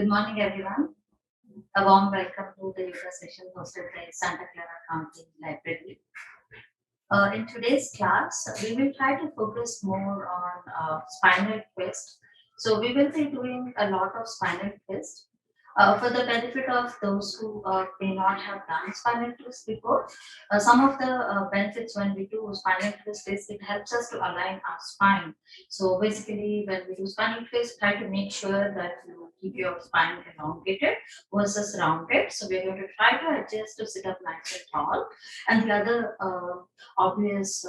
Good morning, everyone. A warm welcome to the yoga session hosted by Santa Clara County Library. In today's class, we will try to focus more on spinal twist. So we will be doing a lot of spinal twist. For the benefit of those who may not have done spinal twist before, some of the benefits when we do spinal twist is it helps us to align our spine. So basically, when we do spinal twist, try to make sure that you keep your spine elongated versus rounded. So we're going to try to adjust to sit up nice and tall. And the other obvious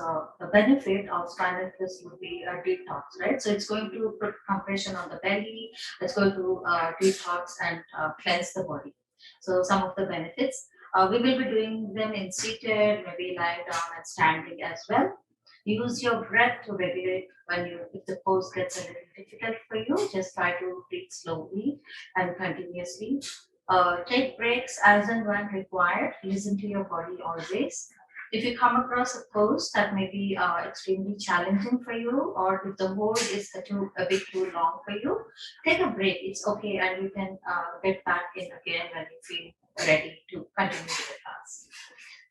benefit of spinal twist would be a detox, right? So it's going to put compression on the belly, it's going to detox and cleanse the body. So some of the benefits, we will be doing them in seated, maybe lying down and standing as well. Use your breath to regulate when you, if the pose gets a little difficult for you, just try to breathe slowly and continuously. Take breaks as and when required. Listen to your body always. If you come across a pose that may be extremely challenging for you, or if the hold is a bit too long for you, take a break. It's okay, and you can get back in again when you feel ready to continue with the class.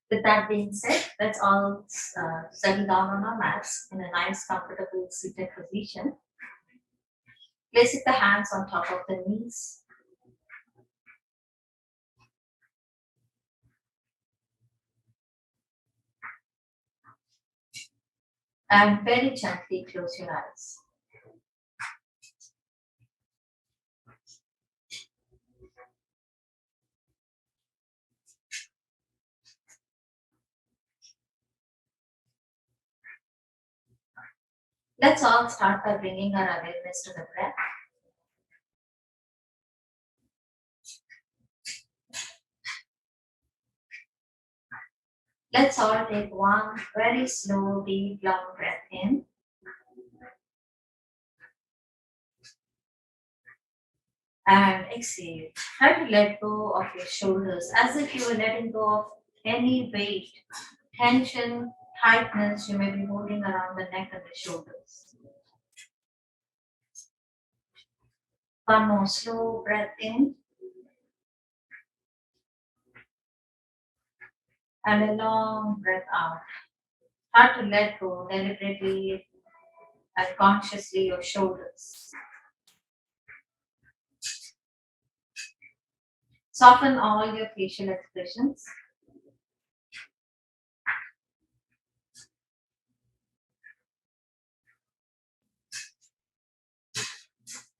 With that being said, let's all settle down on our mats in a nice, comfortable seated position. Placing the hands on top of the knees. And very gently close your eyes. Let's all start by bringing our awareness to the breath. Let's all take one very slow, deep, long breath in. And exhale. Try to let go of your shoulders as if you were letting go of any weight, tension, tightness you may be holding around the neck and the shoulders. One more slow breath in. And a long breath out. Start to let go deliberately and consciously your shoulders. Soften all your facial expressions.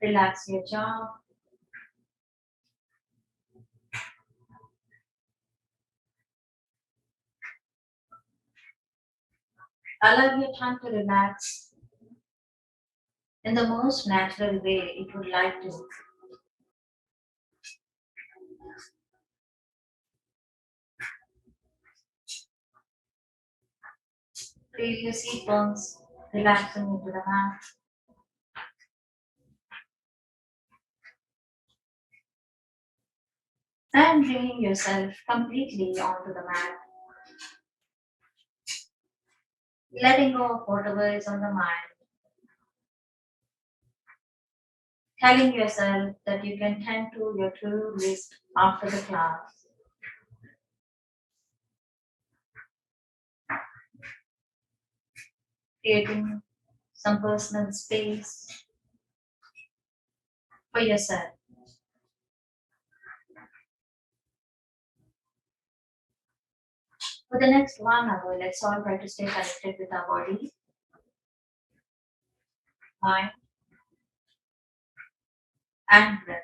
Relax your jaw. Allow your tongue to relax in the most natural way it would like to. Feel your seat bones relaxing into the mat. And bringing yourself completely onto the mat. Letting go of whatever is on the mind. Telling yourself that you can tend to your to-do list after the class. Creating some personal space for yourself. For the next 1 hour, let's all try to stay connected with our body, mind, and breath.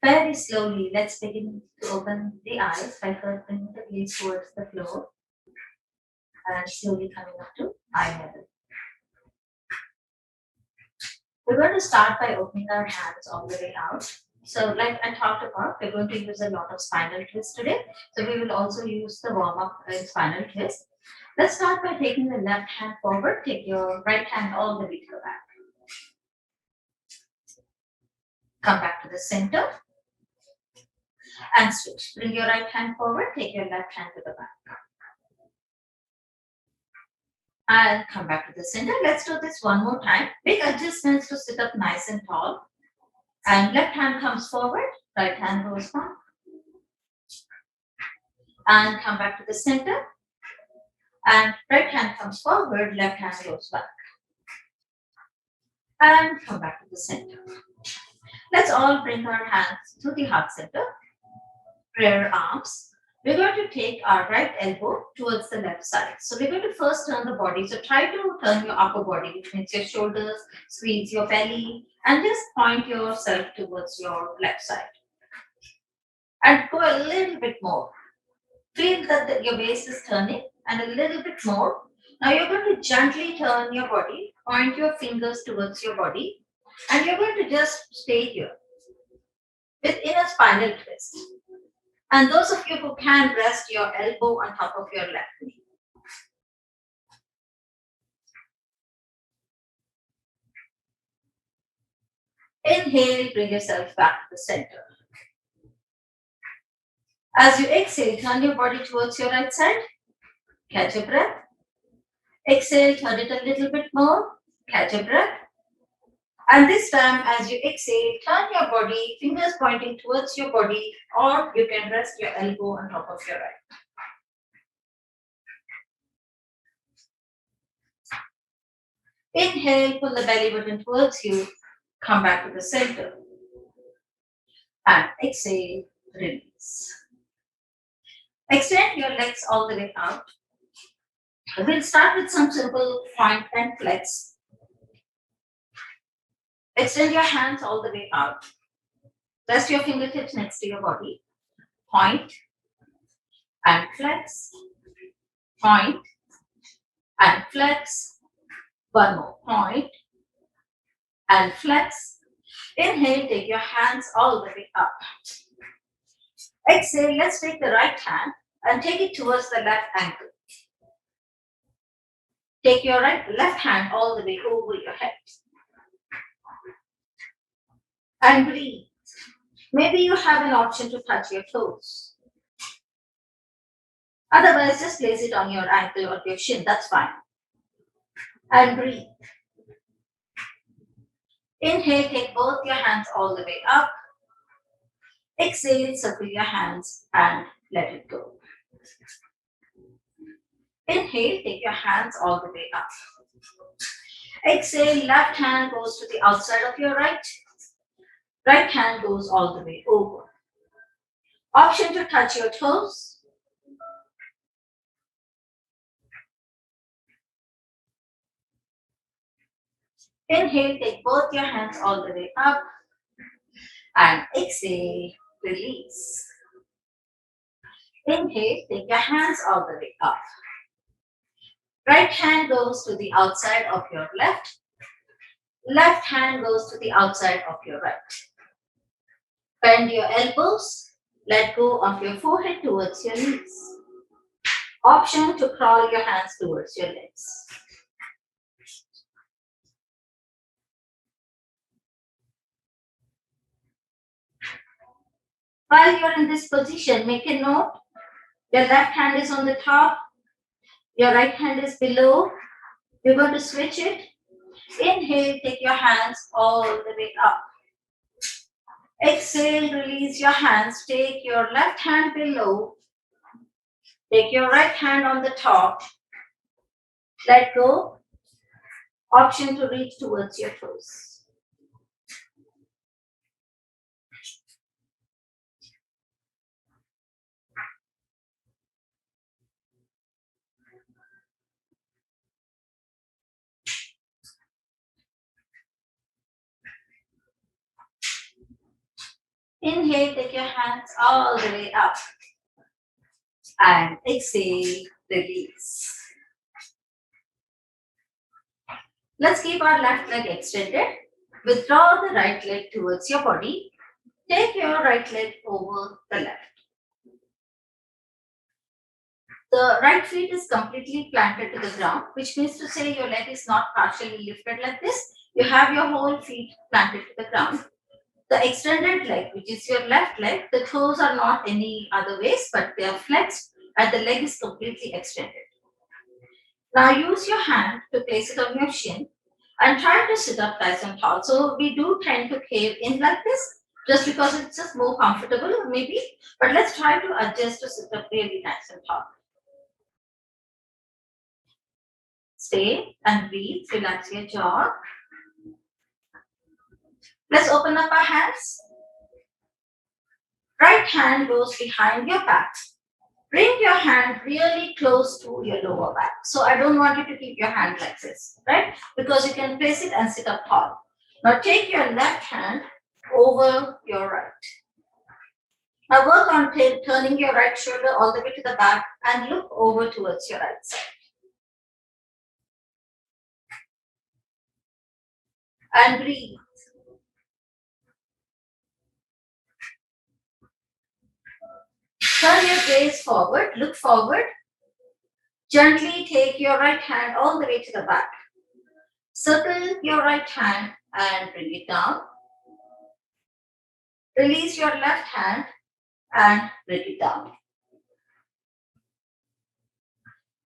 Very slowly, let's begin to open the eyes by first bringing the gaze towards the floor and slowly coming up to eye level. We're going to start by opening our hands all the way out. So, like I talked about, we're going to use a lot of spinal twist today. So, we will also use the warm up in spinal twist. Let's start by taking the left hand forward. Take your right hand all the way to the back. Come back to the center and switch. Bring your right hand forward. Take your left hand to the back. And come back to the center. Let's do this one more time. Big adjustments to sit up nice and tall. And left hand comes forward, right hand goes back. And come back to the center. And right hand comes forward, left hand goes back. And come back to the center. Let's all bring our hands to the heart center. Prayer arms. We're going to take our right elbow towards the left side. So we're going to first turn the body. So try to turn your upper body, which means your shoulders, squeeze your belly, and just point yourself towards your left side. And go a little bit more. Feel that your base is turning and a little bit more. Now you're going to gently turn your body, point your fingers towards your body, and you're going to just stay here within a spinal twist. And those of you who can, rest your elbow on top of your left knee. Inhale, bring yourself back to the center. As you exhale, turn your body towards your right side. Catch a breath. Exhale, turn it a little bit more. Catch a breath. And this time, as you exhale, turn your body, fingers pointing towards your body, or you can rest your elbow on top of your right. Inhale, pull the belly button towards you. Come back to the center. And exhale, release. Extend your legs all the way out. We'll start with some simple point and flex. Extend your hands all the way out. Rest your fingertips next to your body. Point and flex. Point and flex. One more. Point and flex. Inhale, take your hands all the way up. Exhale, let's take the right hand and take it towards the left ankle. Take your left hand all the way over your head. And breathe. Maybe you have an option to touch your toes. Otherwise, just place it on your ankle or your shin, that's fine. And breathe. Inhale, take both your hands all the way up. Exhale, circle your hands and let it go. Inhale, take your hands all the way up. Exhale, left hand goes to the outside of your right. Right hand goes all the way over. Option to touch your toes. Inhale, take both your hands all the way up. And exhale, release. Inhale, take your hands all the way up. Right hand goes to the outside of your left. Left hand goes to the outside of your right. Bend your elbows. Let go of your forehead towards your knees. Option to crawl your hands towards your legs. While you're in this position, make a note. Your left hand is on the top. Your right hand is below. You're going to switch it. Inhale, take your hands all the way up. Exhale, release your hands. Take your left hand below. Take your right hand on the top. Let go. Option to reach towards your toes. Inhale, take your hands all the way up. And exhale, release. Let's keep our left leg extended. Withdraw the right leg towards your body. Take your right leg over the left. The right foot is completely planted to the ground, which means to say your leg is not partially lifted like this. You have your whole feet planted to the ground. The extended leg, which is your left leg, the toes are not any other ways, but they are flexed and the leg is completely extended. Now use your hand to place it on your shin and try to sit up nice and tall. So we do tend to cave in like this just because it's just more comfortable maybe, but let's try to adjust to sit up really nice and tall. Stay and breathe, relax your jaw. Let's open up our hands. Right hand goes behind your back. Bring your hand really close to your lower back. So I don't want you to keep your hand like this, right? Because you can place it and sit up tall. Now take your left hand over your right. Now work on turning your right shoulder all the way to the back and look over towards your right side. And breathe. Turn your gaze forward, look forward. Gently take your right hand all the way to the back. Circle your right hand and bring it down. Release your left hand and bring it down.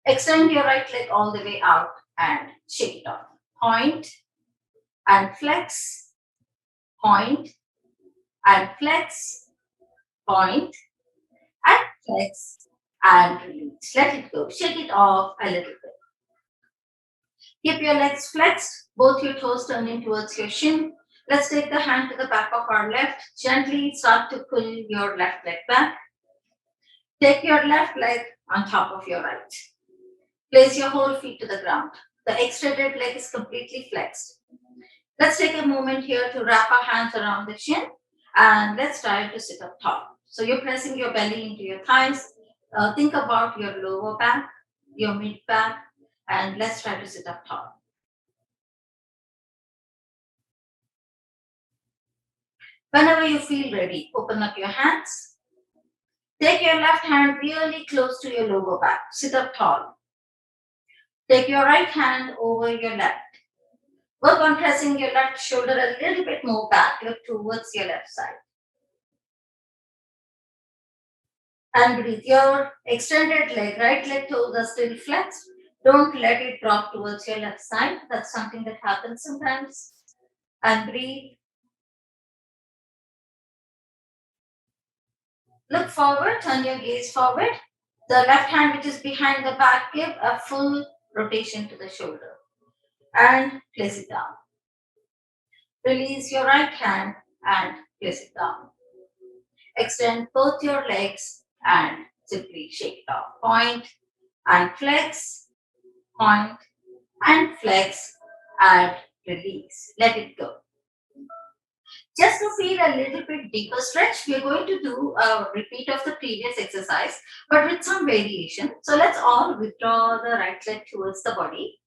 Extend your right leg all the way out and shake it off. Point and flex, point and flex, point and flex and release. Let it go. Shake it off a little bit. Keep your legs flexed, both your toes turning towards your shin. Let's take the hand to the back of our left. Gently start to pull your left leg back. Take your left leg on top of your right. Place your whole feet to the ground. The extended leg is completely flexed. Let's take a moment here to wrap our hands around the shin and let's try to sit up tall. So you're pressing your belly into your thighs. Think about your lower back, your mid back, and let's try to sit up tall. Whenever you feel ready, open up your hands. Take your left hand really close to your lower back. Sit up tall. Take your right hand over your left. Work on pressing your left shoulder a little bit more back, look towards your left side. And breathe. Your extended leg, right leg toes are still flexed. Don't let it drop towards your left side. That's something that happens sometimes. And breathe. Look forward, turn your gaze forward. The left hand, which is behind the back, give a full rotation to the shoulder. And place it down. Release your right hand and place it down. Extend both your legs and simply shake it off. Point and flex, point and flex and release. Let it go. Just to feel a little bit deeper stretch, we are going to do a repeat of the previous exercise, but with some variation. So let's all withdraw the right leg towards the body.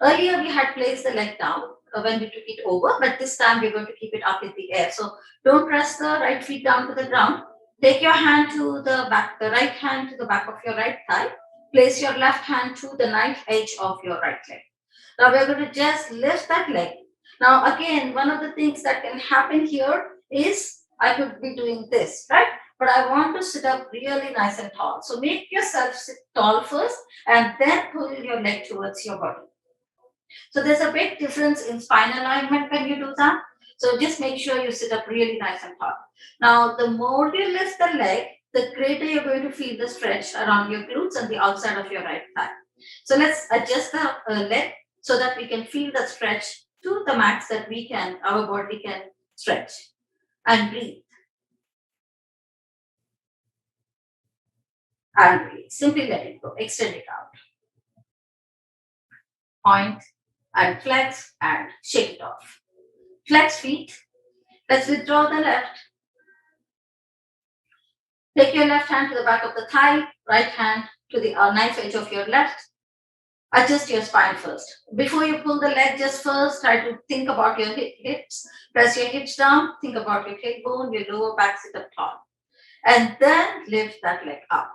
Earlier, we had placed the leg down when we took it over, but this time we're going to keep it up in the air. So don't press the right feet down to the ground. Take your hand to the back, the right hand to the back of your right thigh. Place your left hand to the knife edge of your right leg. Now we're going to just lift that leg. Now again, one of the things that can happen here is I could be doing this, right? But I want to sit up really nice and tall. So make yourself sit tall first and then pull your leg towards your body. So there's a big difference in spine alignment when you do that. So just make sure you sit up really nice and tall. Now, the more you lift the leg, the greater you're going to feel the stretch around your glutes and the outside of your right thigh. So let's adjust the leg so that we can feel the stretch to the max that our body can stretch. And breathe. And breathe. Simply let it go. Extend it out. Point and flex and shake it off. Flex feet. Let's withdraw the left. Take your left hand to the back of the thigh, right hand to the knife edge of your left. Adjust your spine first. Before you pull the leg, just first try to think about your hips. Press your hips down. Think about your hip bone, your lower back, sit up tall. And then lift that leg up.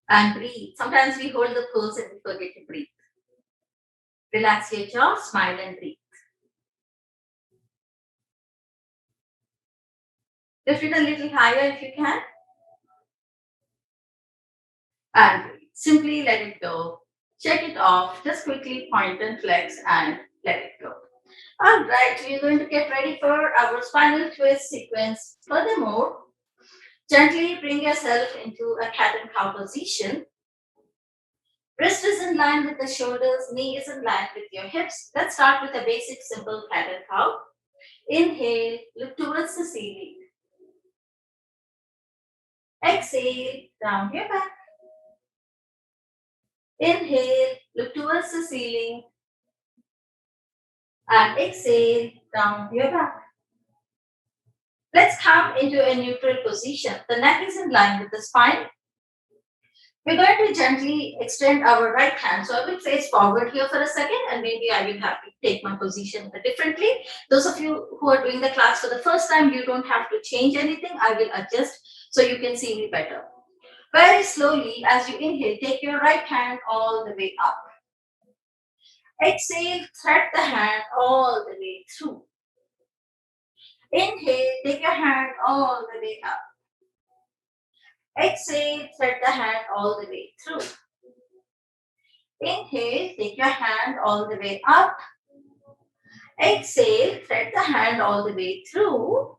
And breathe. Sometimes we hold the pose and we forget to breathe. Relax your jaw, smile and breathe. Lift it a little higher if you can. and breathe. Simply let it go. Check it off. Just quickly point and flex and let it go. All right, we're going to get ready for our spinal twist sequence. Furthermore, gently bring yourself into a cat and cow position. Wrist is in line with the shoulders, knee is in line with your hips. Let's start with a basic simple cat and cow. Inhale, look towards the ceiling. Exhale, round your back. Inhale, look towards the ceiling. And exhale, round your back. Let's come into a neutral position. The neck is in line with the spine. We're going to gently extend our right hand. So I will face forward here for a second and maybe I will have to take my position differently. Those of you who are doing the class for the first time, you don't have to change anything. I will adjust so you can see me better. Very slowly, as you inhale, take your right hand all the way up. Exhale, thread the hand all the way through. Inhale, take your hand all the way up. Exhale, thread the hand all the way through. Inhale, take your hand all the way up. Exhale, thread the hand all the way through.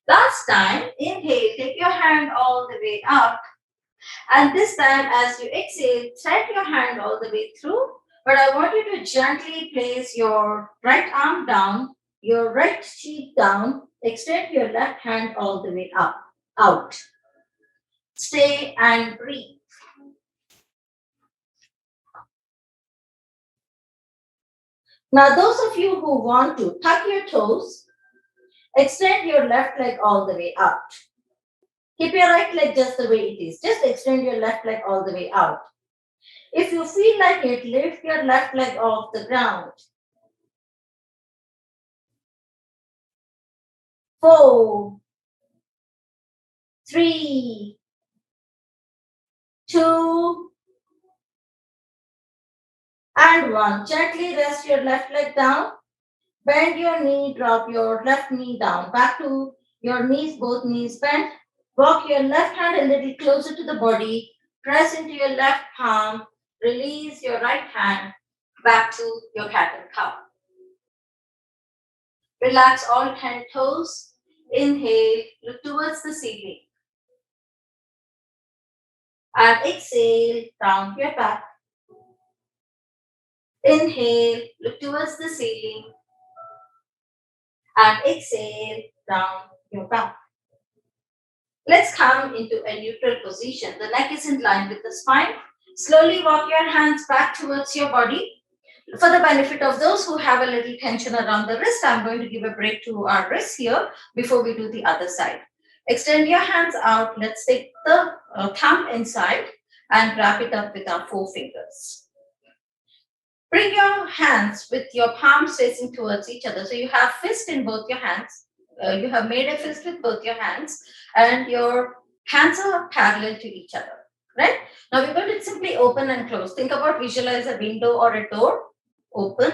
Last time, inhale, take your hand all the way up. And this time, as you exhale, thread your hand all the way through. But I want you to gently place your right arm down, your right cheek down, extend your left hand all the way up, out. Stay and breathe. Now, those of you who want to tuck your toes, extend your left leg all the way out. Keep your right leg just the way it is. Just extend your left leg all the way out. If you feel like it, lift your left leg off the ground. 4, 3, 2, and 1. Gently rest your left leg down. Bend your knee, drop your left knee down. Back to your knees, both knees bent. Walk your left hand a little closer to the body. Press into your left palm. Release your right hand back to your cat and cow. Relax all 10 toes. Inhale, look towards the ceiling. And exhale, round your back. Inhale, look towards the ceiling. And exhale, round your back. Let's come into a neutral position. The neck is in line with the spine. Slowly walk your hands back towards your body. For the benefit of those who have a little tension around the wrist, I'm going to give a break to our wrists here before we do the other side. Extend your hands out. Let's take the thumb inside and wrap it up with our 4 fingers. Bring your hands with your palms facing towards each other. So you have fist in both your hands. You have made a fist with both your hands and your hands are parallel to each other, right? Now we're going to simply open and close. Think about visualize a window or a door. Open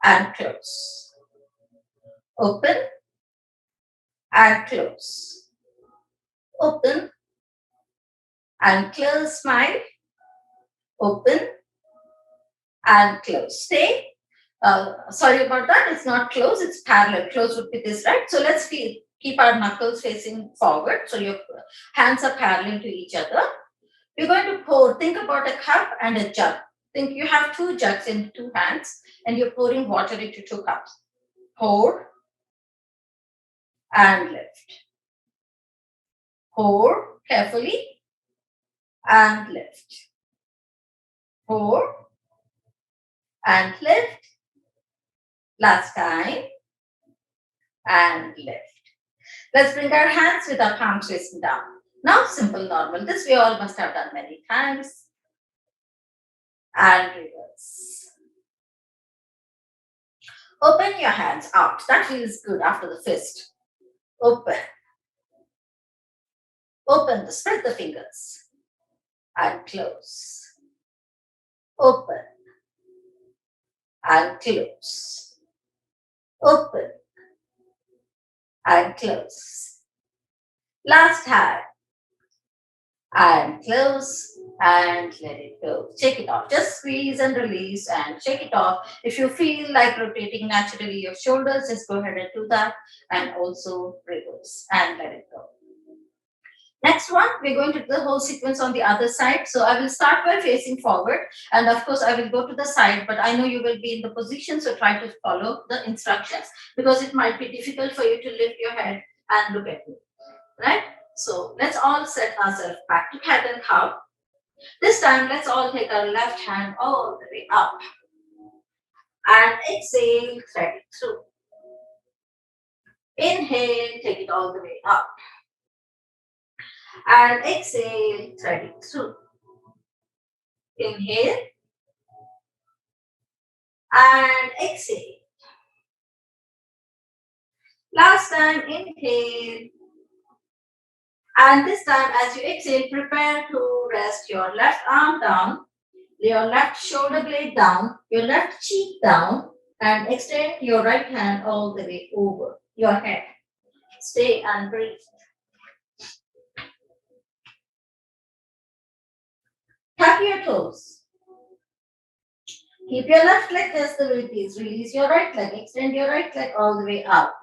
and close. Open and close. Open and close. Smile. Open and close. Stay. Sorry about that. It's not close. It's parallel. Close would be this, right? So let's keep our knuckles facing forward. So your hands are parallel to each other. We're going to pour. Think about a cup and a jug. Think you have 2 jugs in 2 hands and you're pouring water into 2 cups. Pour and lift. Pour carefully and lift. Pour and lift. Last time and lift. Let's bring our hands with our palms facing down. Now simple normal. This we all must have done many times. And reverse. Open your hands out. That feels good after the fist. Open. Open. Spread the fingers. And close. Open. And close. Open. And close. Last hand. and close and let it go. Shake it off. Just squeeze and release and shake it off. If you feel like rotating naturally your shoulders, just go ahead and do that and also reverse and let it go. Next one, we're going to do the whole sequence on the other side. So I will start by facing forward and of course I will go to the side, but I know you will be in the position, so try to follow the instructions because it might be difficult for you to lift your head and look at me, right? So let's all set ourselves back to cat and cow. This time, let's all take our left hand all the way up and exhale, thread it through. Inhale, take it all the way up and exhale, thread it through. Inhale and exhale. Last time, inhale. And this time, as you exhale, prepare to rest your left arm down, your left shoulder blade down, your left cheek down, and extend your right hand all the way over your head. Stay and breathe. Tap your toes. Keep your left leg as the weight is. Release your right leg. Extend your right leg all the way out.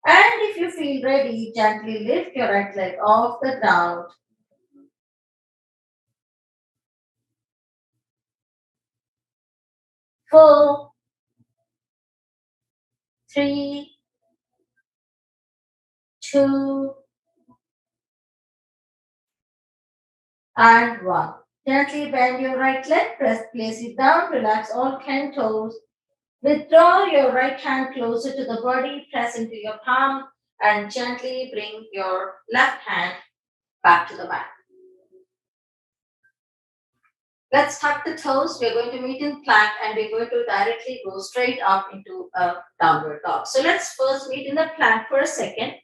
And if you feel ready, gently lift your right leg off the ground. 4, 3, 2, and 1. Gently bend your right leg, place it down, relax all 10 toes. Withdraw your right hand closer to the body, press into your palm, and gently bring your left hand back to the mat. Let's tuck the toes. We're going to meet in plank and we're going to directly go straight up into a downward dog. So let's first meet in the plank for a second.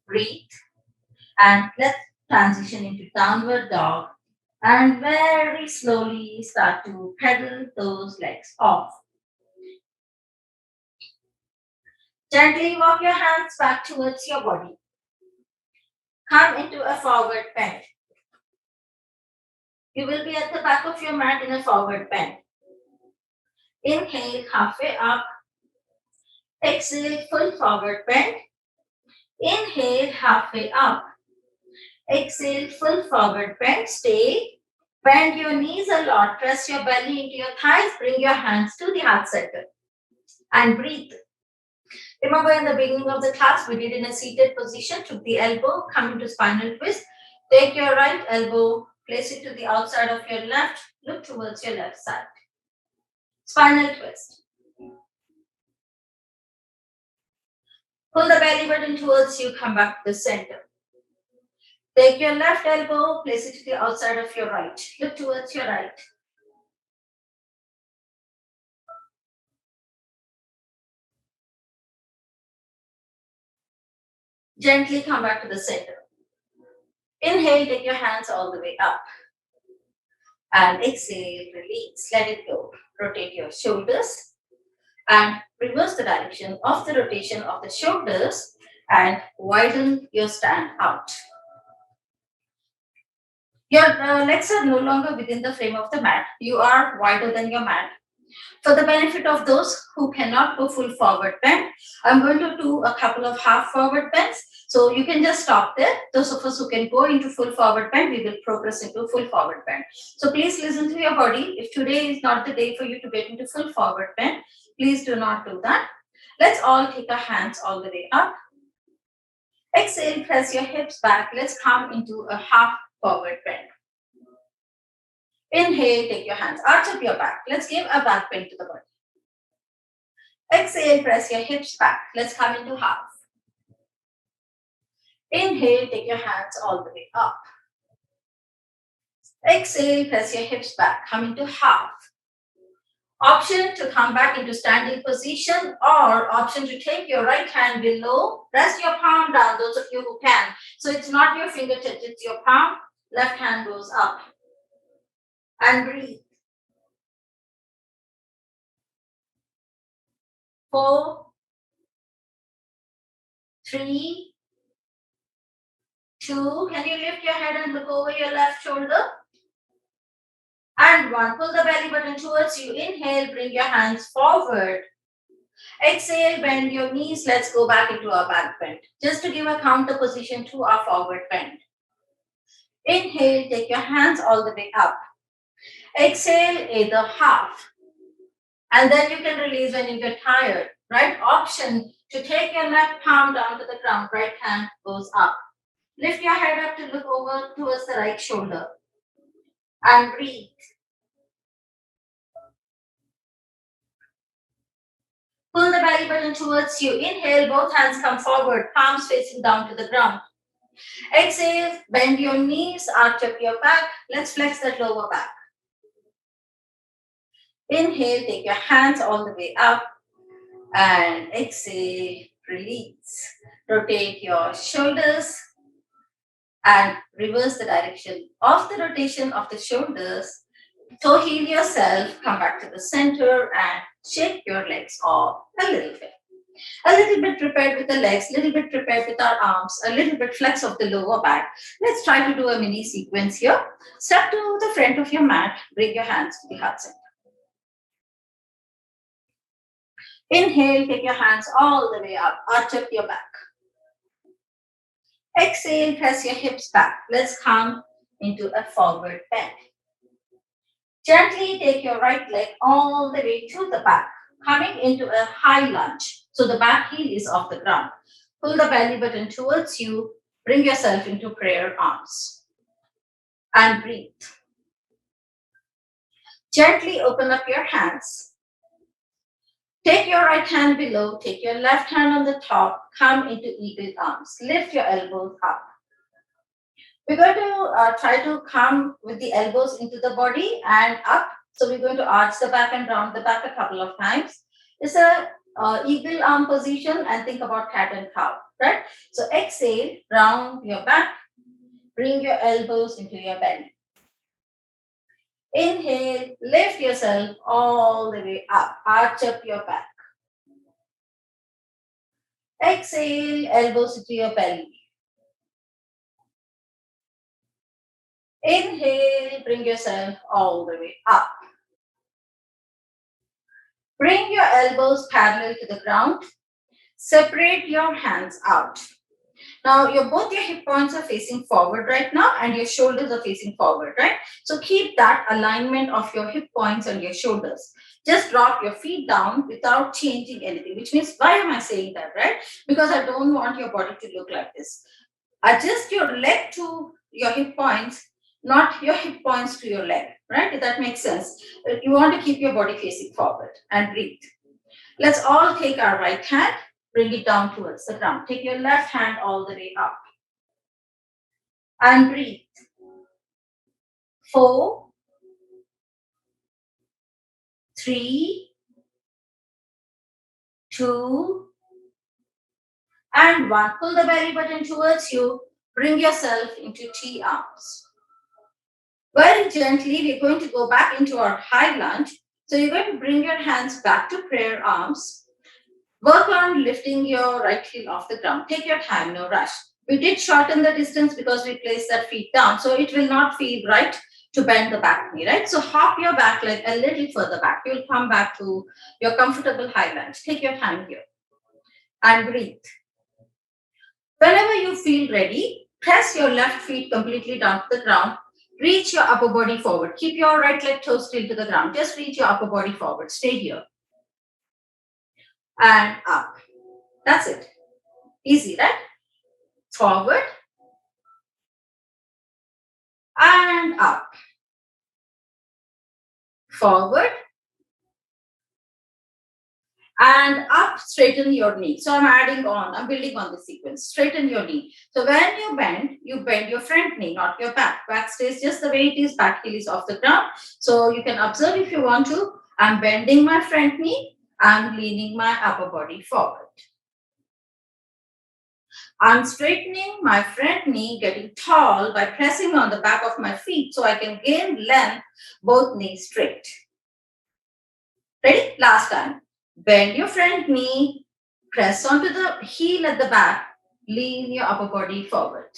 Breathe and let's transition into downward dog and very slowly start to pedal those legs off. Gently walk your hands back towards your body. Come into a forward bend. You will be at the back of your mat in a forward bend. Inhale, halfway up. Exhale, full forward bend. Inhale, halfway up. Exhale, full forward bend. Stay. Bend your knees a lot. Press your belly into your thighs. Bring your hands to the heart center. And breathe. Remember in the beginning of the class, we did in a seated position. Took the elbow, come into spinal twist. Take your right elbow, place it to the outside of your left. Look towards your left side. Spinal twist. Pull the belly button towards you, come back to the center. Take your left elbow, place it to the outside of your right. Look towards your right. Gently come back to the center. Inhale, take your hands all the way up. And exhale, release, let it go. Rotate your shoulders and reverse the direction of the rotation of the shoulders and widen your stand out. Your legs are no longer within the frame of the mat. You are wider than your mat. For the benefit of those who cannot go full forward bend, I'm going to do a couple of half forward bends. So you can just stop there. Those of us who can go into full forward bend, we will progress into full forward bend. So please listen to your body. If today is not the day for you to get into full forward bend, please do not do that. Let's all take our hands all the way up. Exhale, press your hips back. Let's come into a half forward bend. Inhale, take your hands, arch up your back. Let's give a back bend to the body. Exhale, press your hips back. Let's come into half. Inhale, take your hands all the way up. Exhale, press your hips back. Come into half. Option to come back into standing position or option to take your right hand below. Rest your palm down, those of you who can. So it's not your fingertips, it's your palm. Left hand goes up. And breathe. 4, 3, 2, can you lift your head and look over your left shoulder? And 1, pull the belly button towards you. Inhale, bring your hands forward. Exhale, bend your knees. Let's go back into our back bend. Just to give a counter position to our forward bend. Inhale, take your hands all the way up. Exhale, either half. And then you can release when you get tired, right? Option to take your left palm down to the ground, right hand goes up. Lift your head up to look over towards the right shoulder. And breathe. Pull the belly button towards you. Inhale, both hands come forward, palms facing down to the ground. Exhale, bend your knees, arch up your back. Let's flex that lower back. Inhale, take your hands all the way up. And exhale, release. Rotate your shoulders and reverse the direction of the rotation of the shoulders. So heal yourself, come back to the center and shake your legs off a little bit. A little bit prepared with the legs, a little bit prepared with our arms, a little bit flex of the lower back. Let's try to do a mini sequence here. Step to the front of your mat, bring your hands to the heart center. Inhale, take your hands all the way up, arch up your back. Exhale, press your hips back. Let's come into a forward bend. Gently take your right leg all the way to the back, coming into a high lunge. So the back heel is off the ground. Pull the belly button towards you. Bring yourself into prayer arms. And breathe. Gently open up your hands. Take your right hand below. Take your left hand on the top. Come into eagle arms. Lift your elbows up. We're going to try to come with the elbows into the body and up. So we're going to arch the back and round the back a couple of times. It's a eagle arm position and think about cat and cow, right? So exhale, round your back, bring your elbows into your belly. Inhale, lift yourself all the way up, arch up your back. Exhale, elbows into your belly. Inhale, bring yourself all the way up. Bring your elbows parallel to the ground. Separate your hands out. Now, both your hip points are facing forward right now and your shoulders are facing forward, right? So keep that alignment of your hip points and your shoulders. Just drop your feet down without changing anything, which means, why am I saying that, right? Because I don't want your body to look like this. Adjust your leg to your hip points, not your hip points to your leg, right? If that makes sense. You want to keep your body facing forward and breathe. Let's all take our right hand, bring it down towards the ground. Take your left hand all the way up. And breathe. 4, 3, 2, and 1. Pull the belly button towards you. Bring yourself into T arms. Very gently, we're going to go back into our high lunge. So you're going to bring your hands back to prayer arms. Work on lifting your right heel off the ground. Take your time, no rush. We did shorten the distance because we placed that feet down. So it will not feel right to bend the back knee, right? So hop your back leg a little further back. You'll come back to your comfortable high lunge. Take your time here. And breathe. Whenever you feel ready, press your left feet completely down to the ground. Reach your upper body forward. Keep your right leg toe still to the ground. Just reach your upper body forward. Stay here. And up. That's it. Easy, right? Forward. And up. Forward. And up, straighten your knee. So I'm building on the sequence. Straighten your knee. So when you bend your front knee, not your back. Back stays just the way it is, back heel is off the ground. So you can observe if you want to. I'm bending my front knee. I'm leaning my upper body forward. I'm straightening my front knee, getting tall by pressing on the back of my feet so I can gain length, both knees straight. Ready? Last time. Bend your front knee, press onto the heel at the back, lean your upper body forward.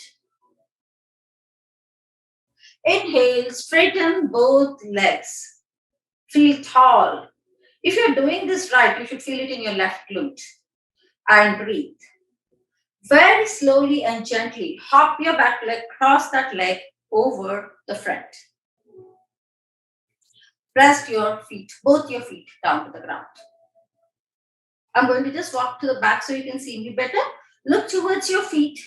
Inhale, straighten both legs. Feel tall. If you're doing this right, you should feel it in your left glute. And breathe. Very slowly and gently hop your back leg, cross that leg over the front. Press your feet, both your feet down to the ground. I'm going to just walk to the back so you can see me better. Look towards your feet.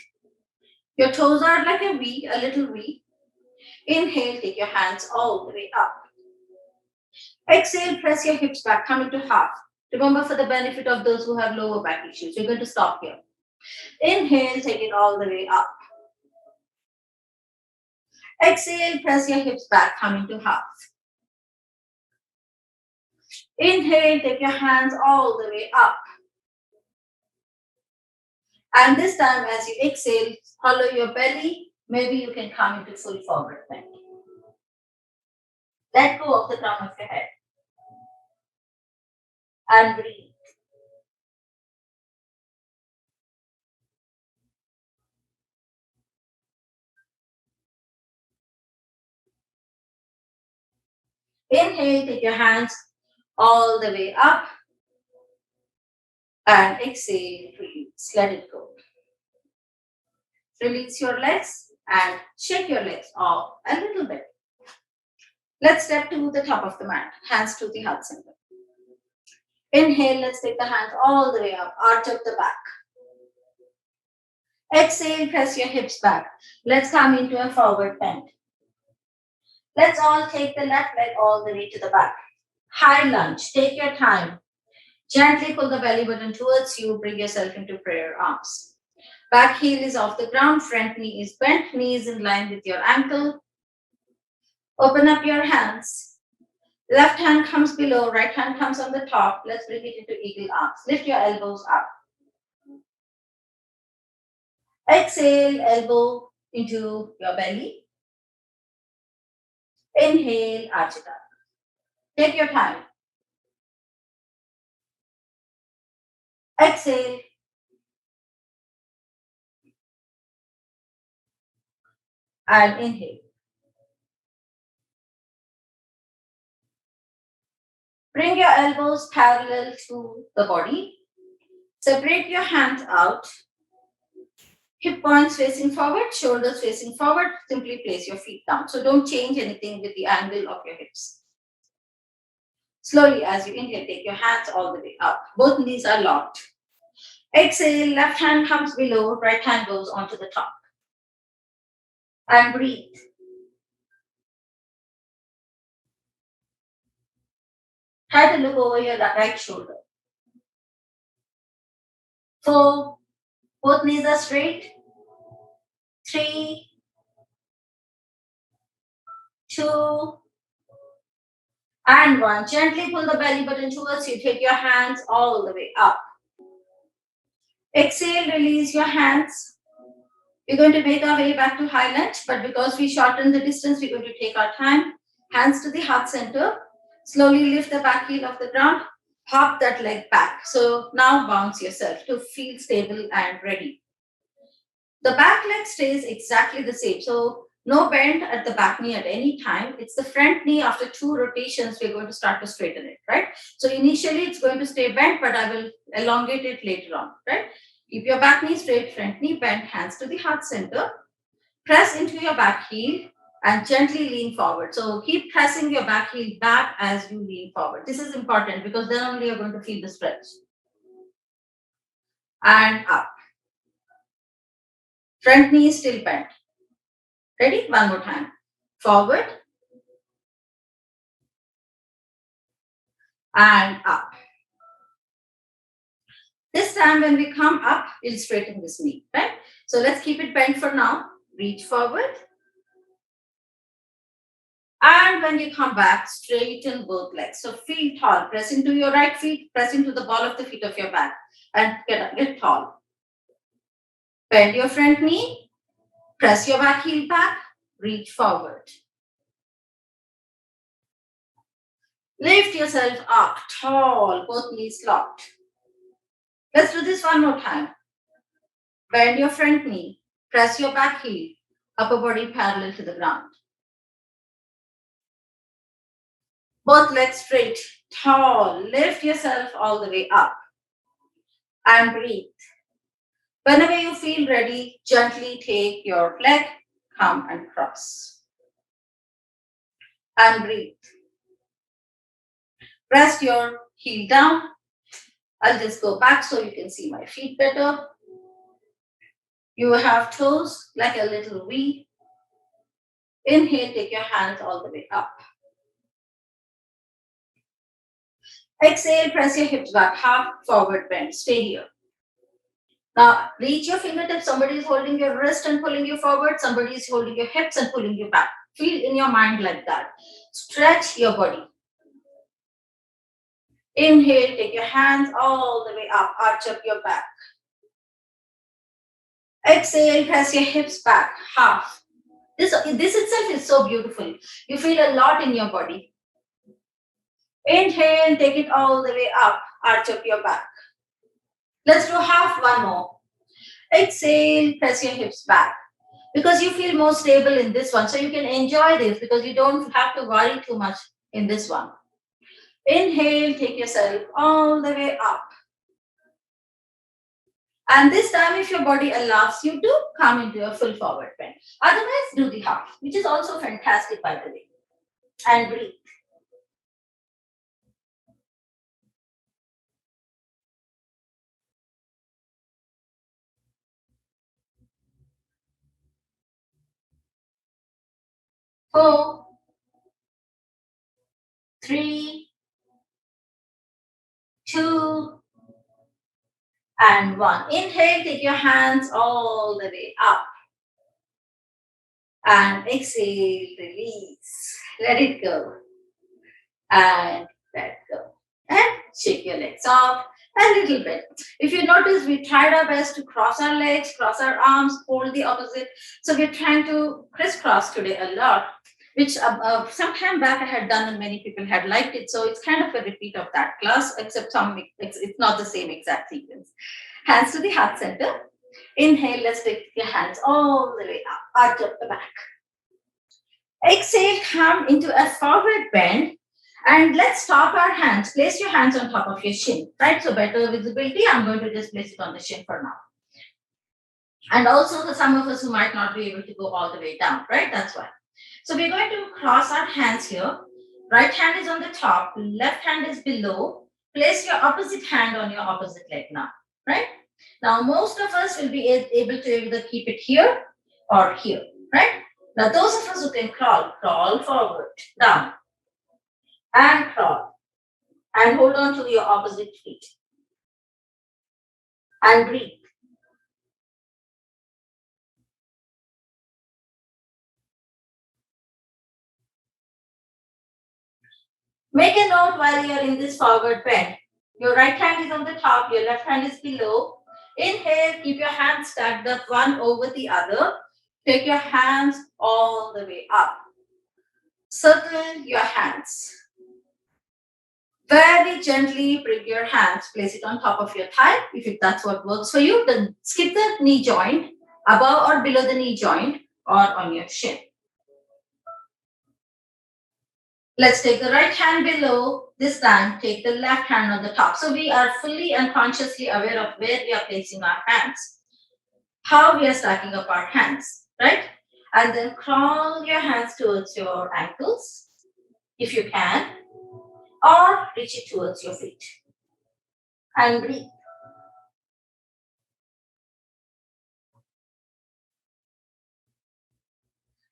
Your toes are like a V, a little V. Inhale, take your hands all the way up. Exhale, press your hips back, come into half. Remember, for the benefit of those who have lower back issues, you're going to stop here. Inhale, take it all the way up. Exhale, press your hips back, come into half. Inhale, take your hands all the way up. And this time, as you exhale, follow your belly. Maybe you can come into full forward bend. Let go of the crown of your head. And breathe. Inhale, take your hands all the way up. And exhale, release. Let it go. Release your legs and shake your legs off a little bit. Let's step to the top of the mat. Hands to the heart center. Inhale, let's take the hands all the way up. Arch up the back. Exhale, press your hips back. Let's come into a forward bend. Let's all take the left leg all the way to the back. High lunge. Take your time. Gently pull the belly button towards you. Bring yourself into prayer arms. Back heel is off the ground. Front knee is bent. Knee is in line with your ankle. Open up your hands. Left hand comes below. Right hand comes on the top. Let's bring it into eagle arms. Lift your elbows up. Exhale, elbow into your belly. Inhale, arch it up. Take your time. Exhale. And inhale. Bring your elbows parallel to the body. Separate your hands out. Hip points facing forward, shoulders facing forward. Simply place your feet down. So don't change anything with the angle of your hips. Slowly, as you inhale, take your hands all the way up. Both knees are locked. Exhale, left hand comes below, right hand goes onto the top. And breathe. Try to look over your right shoulder. 4, both knees are straight. 3, 2, and 1. Gently pull the belly button towards you. Take your hands all the way up. Exhale, release your hands. We're going to make our way back to high lunge, but because we shorten the distance, we're going to take our time. Hands to the heart center. Slowly lift the back heel off the ground. Hop that leg back. So now bounce yourself to feel stable and ready. The back leg stays exactly the same. So no bend at the back knee at any time. It's the front knee. After 2 rotations, we're going to start to straighten it, right? So initially it's going to stay bent, but I will elongate it later on, right? Keep your back knee straight, front knee bent, hands to the heart center. Press into your back heel and gently lean forward. So keep pressing your back heel back as you lean forward. This is important because then only you're going to feel the stretch. And up. Front knee is still bent. Ready? One more time. Forward. And up. This time when we come up, we'll straighten this knee, right? So let's keep it bent for now. Reach forward. And when you come back, straighten both legs. So feel tall. Press into your right feet. Press into the ball of the feet of your back. And get tall. Bend your front knee. Press your back heel back. Reach forward. Lift yourself up. Tall. Both knees locked. Let's do this one more time. Bend your front knee. Press your back heel. Upper body parallel to the ground. Both legs straight, tall. Lift yourself all the way up and breathe. Whenever you feel ready, gently take your leg, come and cross. And breathe. Press your heel down. I'll just go back so you can see my feet better. You have toes like a little V. Inhale, take your hands all the way up. Exhale, press your hips back, half forward bend. Stay here. Now, reach your fingertips. Somebody is holding your wrist and pulling you forward. Somebody is holding your hips and pulling you back. Feel in your mind like that. Stretch your body. Inhale, take your hands all the way up. Arch up your back. Exhale, press your hips back, half. This itself is so beautiful. You feel a lot in your body. Inhale, take it all the way up. Arch up your back. Let's do half, one more. Exhale, press your hips back. Because you feel more stable in this one. So you can enjoy this because you don't have to worry too much in this one. Inhale, take yourself all the way up. And this time, if your body allows you to, come into a full forward bend. Otherwise, do the half, which is also fantastic, by the way. And breathe. Four, three, two, and one. Inhale, take your hands all the way up. And exhale, release. Let it go. And let go. And shake your legs off a little bit. If you notice, we tried our best to cross our legs, cross our arms, hold the opposite. So we're trying to crisscross today a lot, which some time back I had done and many people had liked it. So it's kind of a repeat of that class, except it's not the same exact sequence. Hands to the heart center. Inhale, let's take your hands all the way up, arch up the back. Exhale, come into a forward bend. And let's stop our hands. Place your hands on top of your shin, right? So better visibility, I'm going to just place it on the shin for now. And also for some of us who might not be able to go all the way down, right? That's why. So we're going to cross our hands here. Right hand is on the top, left hand is below. Place your opposite hand on your opposite leg now, right? Now, most of us will be able to either keep it here or here, right? Now, those of us who can crawl forward, down, and crawl. And hold on to your opposite feet. And breathe. Make a note while you're in this forward bend. Your right hand is on the top, your left hand is below. Inhale, keep your hands stacked up one over the other. Take your hands all the way up. Circle your hands. Very gently bring your hands, place it on top of your thigh. If that's what works for you, then skip the knee joint, above or below the knee joint, or on your shin. Let's take the right hand below. This time, take the left hand on the top. So we are fully and consciously aware of where we are placing our hands, how we are stacking up our hands, right? And then crawl your hands towards your ankles, if you can, or reach it towards your feet. And breathe.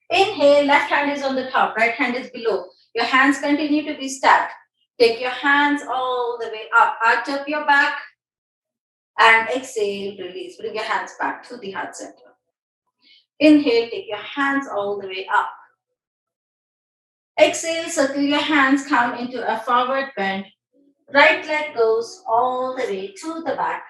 Inhale, left hand is on the top, right hand is below. Your hands continue to be stacked. Take your hands all the way up, arch up your back, and exhale, release. Bring your hands back to the heart center. Inhale, take your hands all the way up. Exhale, circle your hands, come into a forward bend. Right leg goes all the way to the back.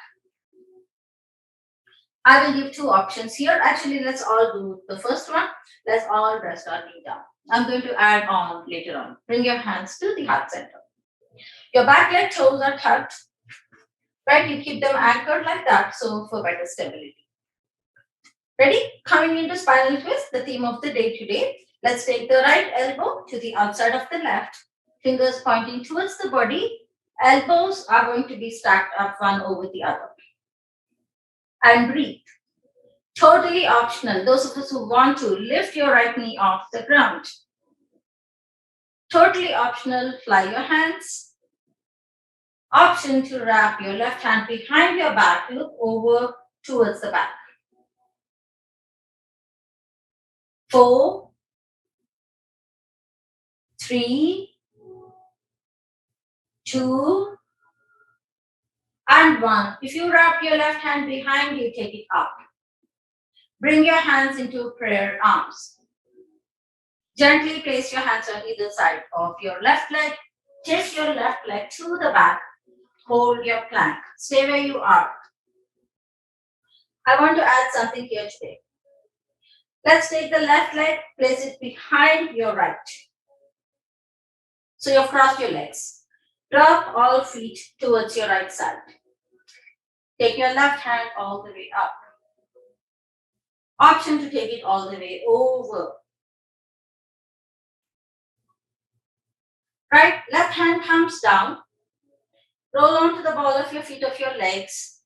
I will give two options here. Actually, let's all do the first one. Let's all rest our knee down. I'm going to add on later on. Bring your hands to the heart center. Your back leg toes are tucked. Right? You keep them anchored like that, so for better stability. Ready? Coming into spinal twist, the theme of the day today. Let's take the right elbow to the outside of the left. fingers pointing towards the body. Elbows are going to be stacked up one over the other. And breathe. Totally optional. Those of us who want to lift your right knee off the ground. Totally optional. Fly your hands. Option to wrap your left hand behind your back. Look over towards the back. 4, 3, 2, and 1. If you wrap your left hand behind you, take it up. Bring your hands into prayer arms. Gently place your hands on either side of your left leg. Take your left leg to the back. Hold your plank. Stay where you are. I want to add something here today. Let's take the left leg, place it behind your right. So you've crossed your legs. Drop all feet towards your right side. Take your left hand all the way up. Option to take it all the way over. Right, left hand comes down. Roll onto the ball of your feet of your legs.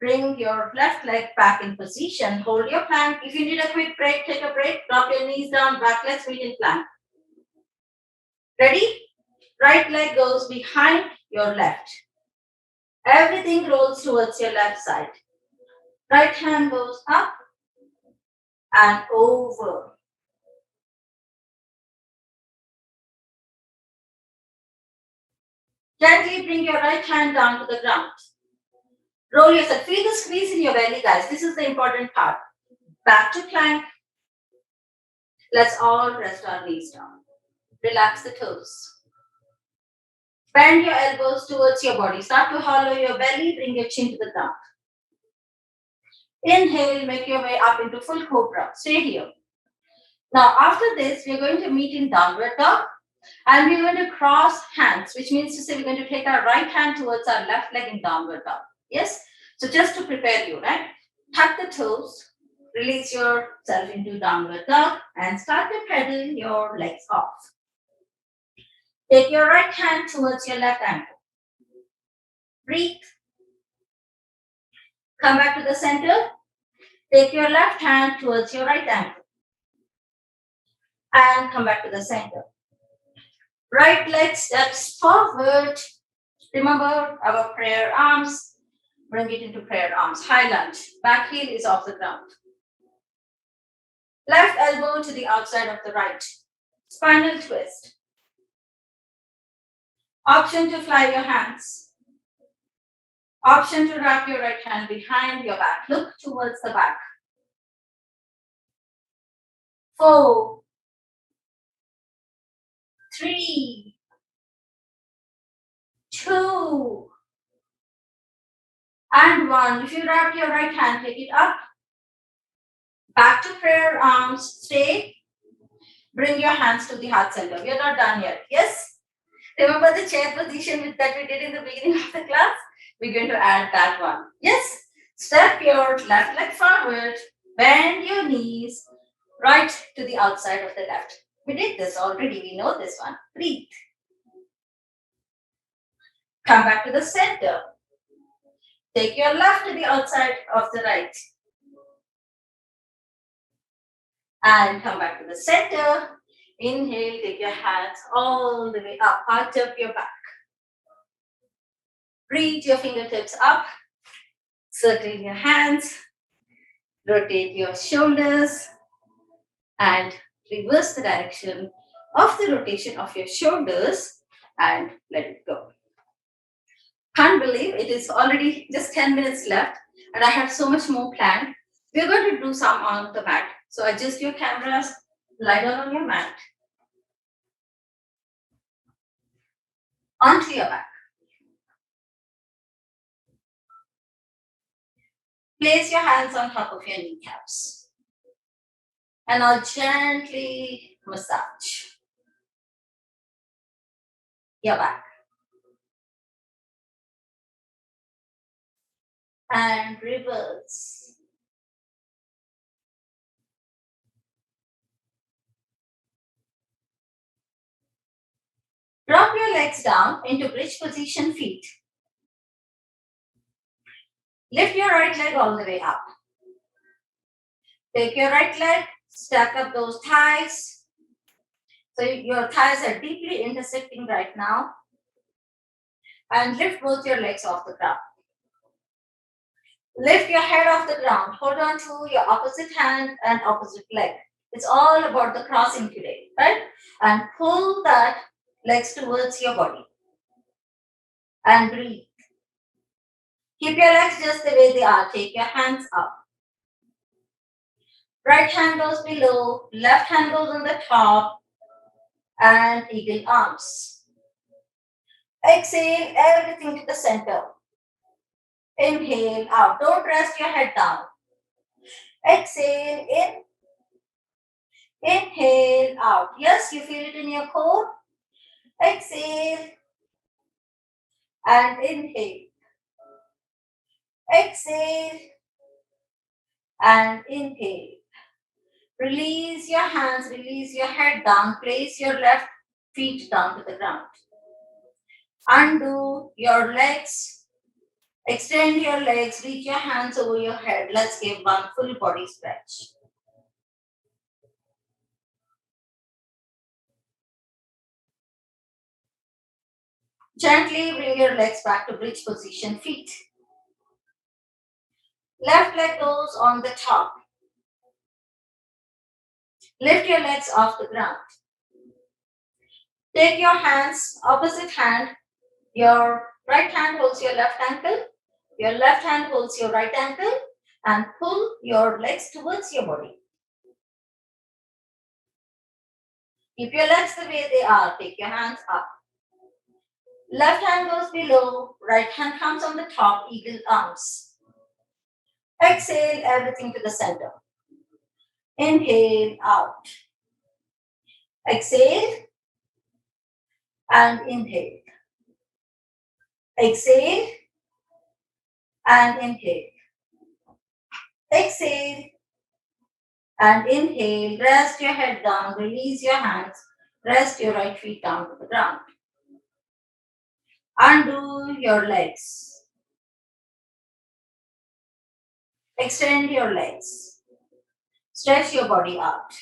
Bring your left leg back in position. Hold your plank. If you need a quick break, take a break. Drop your knees down, back. Let's meet in plank. Ready? Right leg goes behind your left. Everything rolls towards your left side. Right hand goes up and over. Gently bring your right hand down to the ground. Roll yourself. Feel the squeeze in your belly, guys. This is the important part. Back to plank. Let's all rest our knees down. Relax the toes. Bend your elbows towards your body. Start to hollow your belly. Bring your chin to the ground. Inhale, make your way up into full cobra. Stay here. Now, after this, we're going to meet in downward dog. And we're going to cross hands, which means to say we're going to take our right hand towards our left leg in downward dog. Yes? So just to prepare you, right? Tuck the toes. Release yourself into downward dog and start to pedal your legs off. Take your right hand towards your left ankle. Breathe. Come back to the center. Take your left hand towards your right ankle. And come back to the center. Right leg steps forward. Remember our prayer arms. Bring it into prayer arms. High lunge. Back heel is off the ground. Left elbow to the outside of the right. Spinal twist. Option to fly your hands. Option to wrap your right hand behind your back. Look towards the back. 4, 3, 2, and 1. If you wrap your right hand, take it up. Back to prayer arms. Stay. Bring your hands to the heart center. We are not done yet. Yes? Remember the chair position that we did in the beginning of the class? We're going to add that one. Yes? Step your left leg forward. Bend your knees right to the outside of the left. We did this already. We know this one. Breathe. Come back to the center. Take your left to the outside of the right. And come back to the center. Inhale, take your hands all the way up, arch up your back. Reach your fingertips up. Circle your hands. Rotate your shoulders. And reverse the direction of the rotation of your shoulders and let it go. Can't believe it is already just 10 minutes left and I have so much more planned. We're going to do some on the mat. So adjust your cameras, lie down on your mat. Onto your back. Place your hands on top of your kneecaps. And I'll gently massage your back. And reverse. Drop your legs down into bridge position feet. Lift your right leg all the way up. Take your right leg, stack up those thighs. So your thighs are deeply intersecting right now. And lift both your legs off the ground. Lift your head off the ground. Hold on to your opposite hand and opposite leg. It's all about the crossing today, right? And pull that legs towards your body. And breathe. Keep your legs just the way they are. Take your hands up. Right hand goes below, left hand goes on the top, and eagle arms. Exhale everything to the center. Inhale out. Don't rest your head down. Exhale in. Inhale out. Yes, you feel it in your core. Exhale and inhale. Exhale and inhale. Release your hands, release your head down. Place your left feet down to the ground. Undo your legs. Extend your legs. Reach your hands over your head. Let's give one full body stretch. Gently bring your legs back to bridge position feet. Left leg goes on the top. Lift your legs off the ground. Take your hands, opposite hand. Your right hand holds your left ankle. Your left hand holds your right ankle. And pull your legs towards your body. Keep your legs the way they are. Take your hands up. Left hand goes below. Right hand comes on the top. Eagle arms. Exhale everything to the center. Inhale out. Exhale and inhale. Exhale and inhale. Exhale and inhale. Rest your head down. Release your hands. Rest your right feet down to the ground. Undo your legs. Extend your legs. Stretch your body out.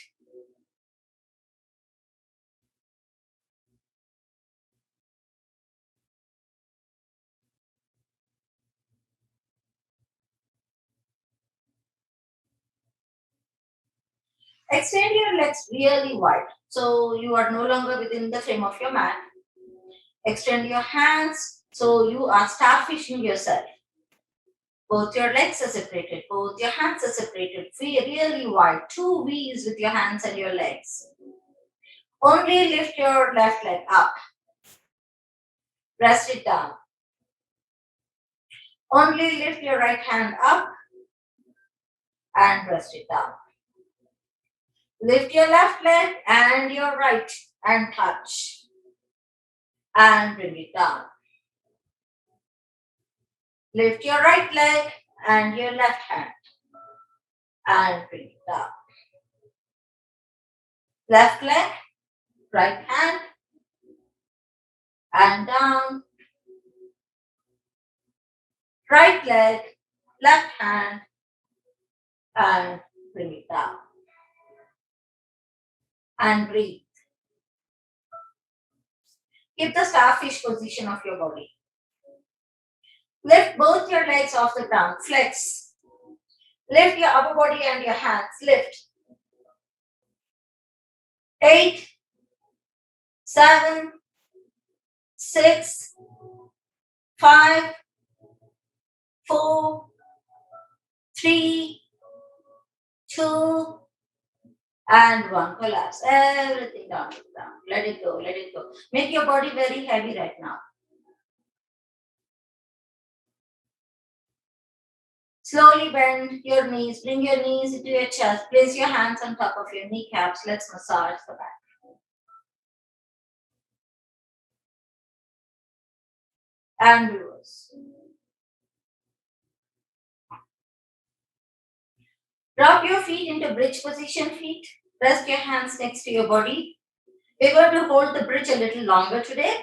Extend your legs really wide. So you are no longer within the frame of your mat. Extend your hands so you are starfishing yourself. Both your legs are separated. Both your hands are separated. Really wide. 2 V's with your hands and your legs. Only lift your left leg up. Rest it down. Only lift your right hand up and rest it down. Lift your left leg and your right and touch. And bring it down. Lift your right leg and your left hand and bring it down. Left leg, right hand and down. Right leg, left hand and bring it down. And breathe. Keep the starfish position of your body. Lift both your legs off the ground. Flex. Lift your upper body and your hands. Lift. 8, 7, 6, 5, 4, 3, 2, and 1. Collapse. Everything down to the ground. Let it go. Let it go. Make your body very heavy right now. Slowly bend your knees. Bring your knees into your chest. Place your hands on top of your kneecaps. Let's massage the back. And reverse. Drop your feet into bridge position feet. Rest your hands next to your body. We're going to hold the bridge a little longer today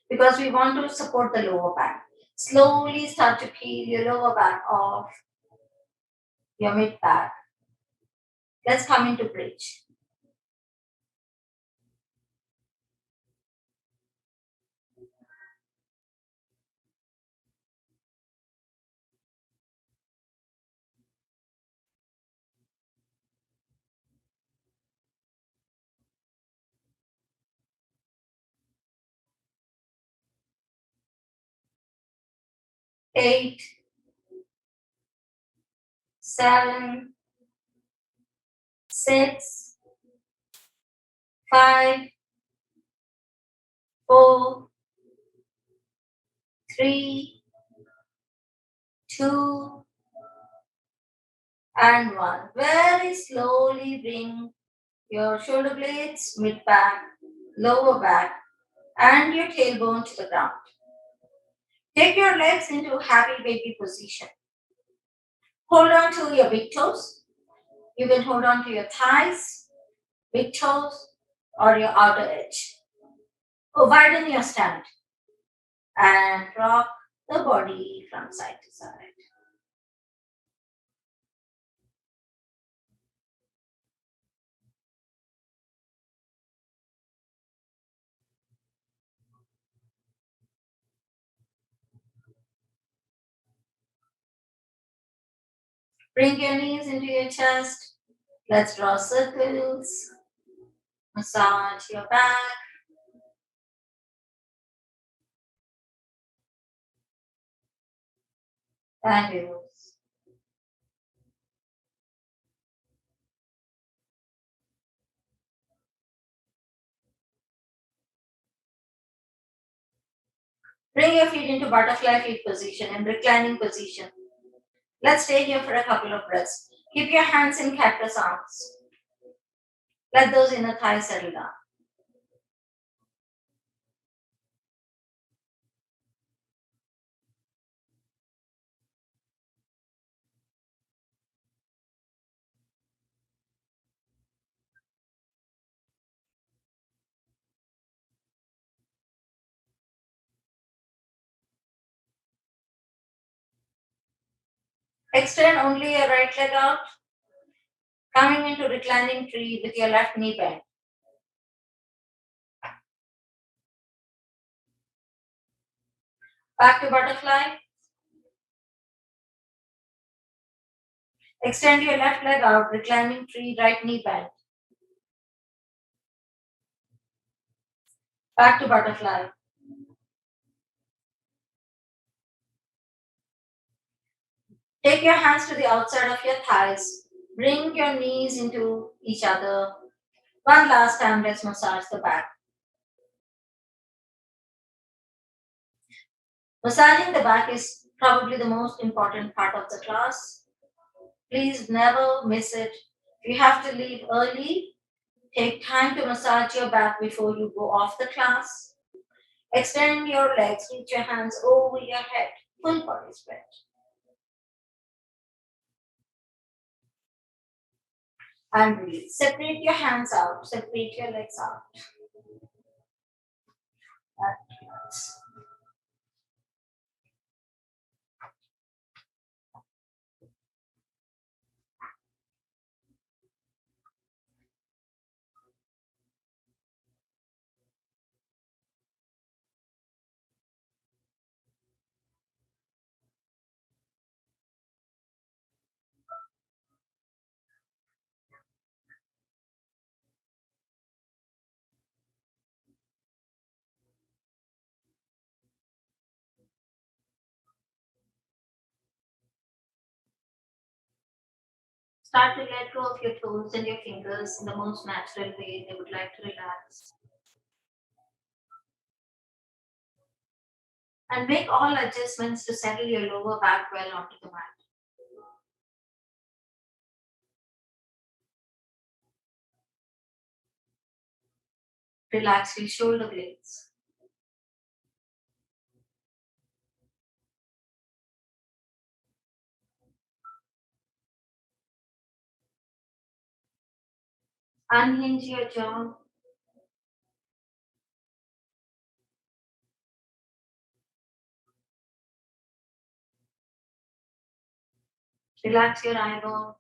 because we want to support the lower back. Slowly start to peel your lower back off your mid back. Let's come into bridge. 8, 7, 6, 5, 4, 3, 2, and 1. Very slowly bring your shoulder blades, mid back, lower back, and your tailbone to the ground. Take your legs into happy baby position. Hold on to your big toes. You can hold on to your thighs, big toes, or your outer edge. Widen your stand and rock the body from side to side. Bring your knees into your chest. Let's draw circles. Massage your back. Fabulous. Bring your feet into butterfly feet position and reclining position. Let's stay here for a couple of breaths. Keep your hands in cactus arms. Let those inner thighs settle down. Extend only your right leg out. Coming into reclining tree with your left knee bent. Back to butterfly. Extend your left leg out, reclining tree, right knee bent. Back to butterfly. Take your hands to the outside of your thighs. Bring your knees into each other. One last time, let's massage the back. Massaging the back is probably the most important part of the class. Please never miss it. If you have to leave early, take time to massage your back before you go off the class. Extend your legs, reach your hands over your head, full body spread. And release. Separate your hands out, separate your legs out. That helps. Start to let go of your toes and your fingers in the most natural way they would like to relax. And make all adjustments to settle your lower back well onto the mat. Relax your shoulder blades. Unhinge your jaw. Relax your eyebrows.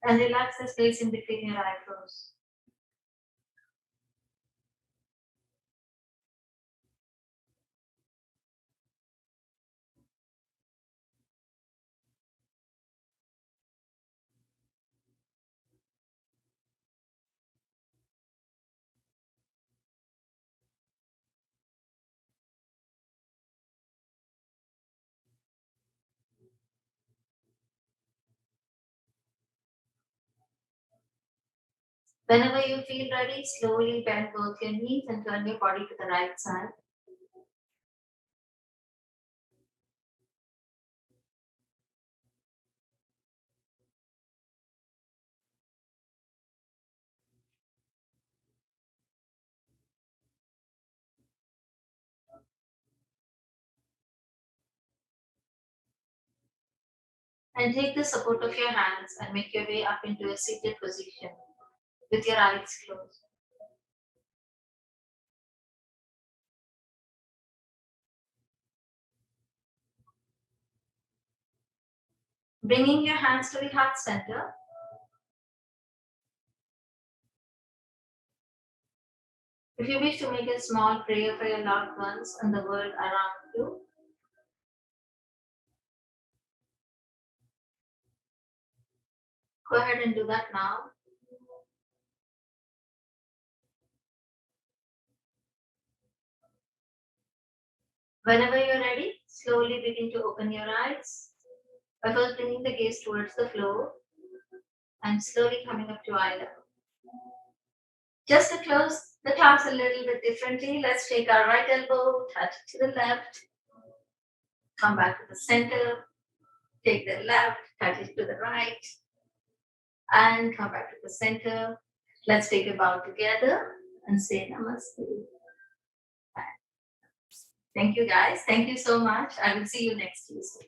And relax the space in between your eyebrows. Whenever you feel ready, slowly bend both your knees and turn your body to the right side. And take the support of your hands and make your way up into a seated position with your eyes closed. Bringing your hands to the heart center. If you wish to make a small prayer for your loved ones and the world around you, go ahead and do that now. Whenever you're ready, slowly begin to open your eyes by first bringing the gaze towards the floor and slowly coming up to eye level. Just to close the class a little bit differently, let's take our right elbow, touch it to the left, come back to the center, take the left, touch it to the right, and come back to the center. Let's take a bow together and say Namaste. Thank you guys. Thank you so much. I will see you next Tuesday.